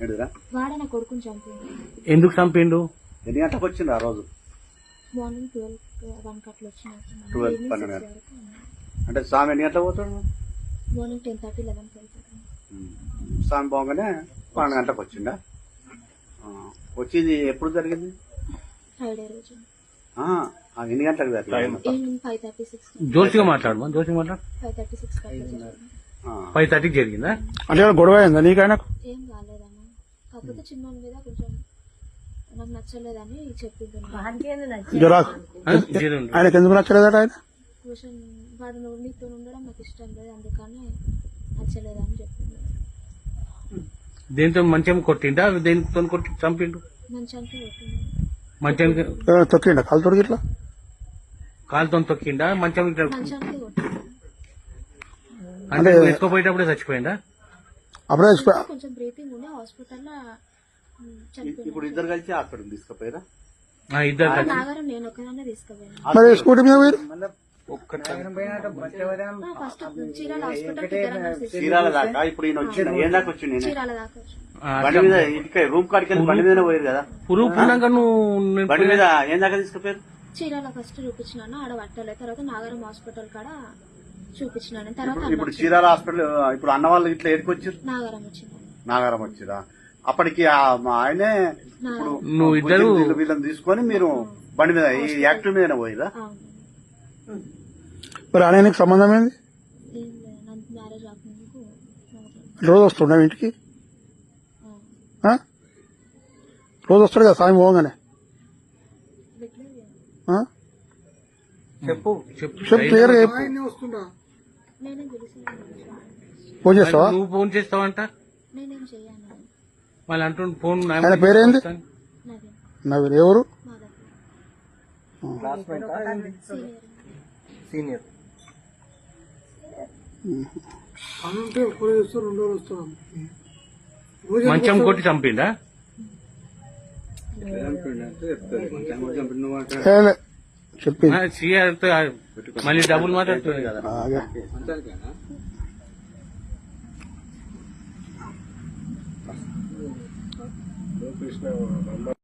ఏడురా వాడన కొడుకుని చంపిండు. ఎందుకు చంపిండు? ఎన్ని గంటలకు వచ్చిండు ఆ రోజు? మార్నింగ్ 12 అట్లా వచ్చినాక 12, 12 అంటే స్వామి ఎన్ని గంటలకు పోతాడు? మార్నింగ్ 10:30, 11కి వెళ్తాడు. స్వామి పోగానే 12 గంటలకు వచ్చిండా? వచ్చింది ఎప్పుడు జరిగింది? ఫ్రైడే రోజు ఎన్ని గంటలకు జరిగింది? ఈవినింగ్ 5:36. జోషిగా మాట్లాడు 5:36 5:30కి జరిగిందా? అంటే గొడవ అయిందా నీకైనా? ఏం కాలేదన్న, కాకపోతే చిన్న మీద కొంచెం నాకు నచ్చలేదని చెప్పింది. ఆయనకి ఎందుకు నచ్చలేదట? ఆయన క్వశ్చన్ వాడు నీతో ఉండడం నాకు ఇష్టం లేదు, అందుకని నచ్చలేదని చెప్పింది. దేంతో మంచం కొట్టిండా? దేనితో కొట్టి చంపిండు? మంచానికి కొట్టింది. మంచానికి తొక్కిండా? కాలు తొడిగి ఇట్లా కాలుతో తొక్కిండా? మంచానికి కొట్టింది. అంటే ఎత్తుకోపోయేటప్పుడే చచ్చిపోయిందా? అప్పుడే కొంచెం బ్రీతింగ్ ఉండే హాస్పిటల్లో ఇప్పుడు ఇద్దరు కలిసి హాస్పిటల్ తీసుకుపోయారా? ఇద్దరు నాగరం నేను ఒకదాన్నే తీసుకుపోయాను. మరి స్కూటీ మీద పోయారు? ఫస్ట్ చీరాల హాస్పిటల్ చీరాల దాకా ఇప్పుడు ఈయన వచ్చిండు. ఏం దాకా వచ్చిండు? చీరాల దాకా వచ్చాను. బండి మీద ఇంటికి రూమ్ కాడికి వెళ్ళి బండి మీద పోయారు కదా? పురుగు పుణ్యంగా నువ్వు బండి మీద ఏం దాకా తీసుకుపోయారు? చీరాల ఫస్ట్ చూపించినాను, ఆడ పట్టలేదు. తర్వాత నాగరం హాస్పిటల్ కాడ చూపించినాను. తర్వాత ఇప్పుడు చీరాల హాస్పిటల్ ఇప్పుడు అన్న వాళ్ళు ఇట్లా ఎక్కడికి వచ్చారు? నాగరం వచ్చింది. నాగారం వచ్చిరా? అప్పటికి ఆయనే ఇప్పుడు నువ్వు ఇద్దరు వీళ్ళని తీసుకొని మీరు బండి మీద ఈ యాక్టివ్ మీద పోయిరా? మరి ఆయనకి సంబంధం ఏంది? ఏం లేదు, నాకు మ్యారేజ్ కాకముందుకు రోజు వస్తుండ ఇంటికి? రోజు వస్తాడు కదా సాయం పోగానే? చెప్పు క్లియర్ గా నేనేం తెలిసి ఫోన్ చేస్తావా? నువ్వు ఫోన్ చేస్తావంట. నేనేం చెయ్యాను. మళ్ళీ అంటుండు ఫోన్. ఆయన పేరేంది? నవీన్. ఎవరు? సీనియర్. మంచం కొట్టి చంపిండా? చెప్పి మళ్ళీ డబ్బులు మాట్లాడుతుంది కదా.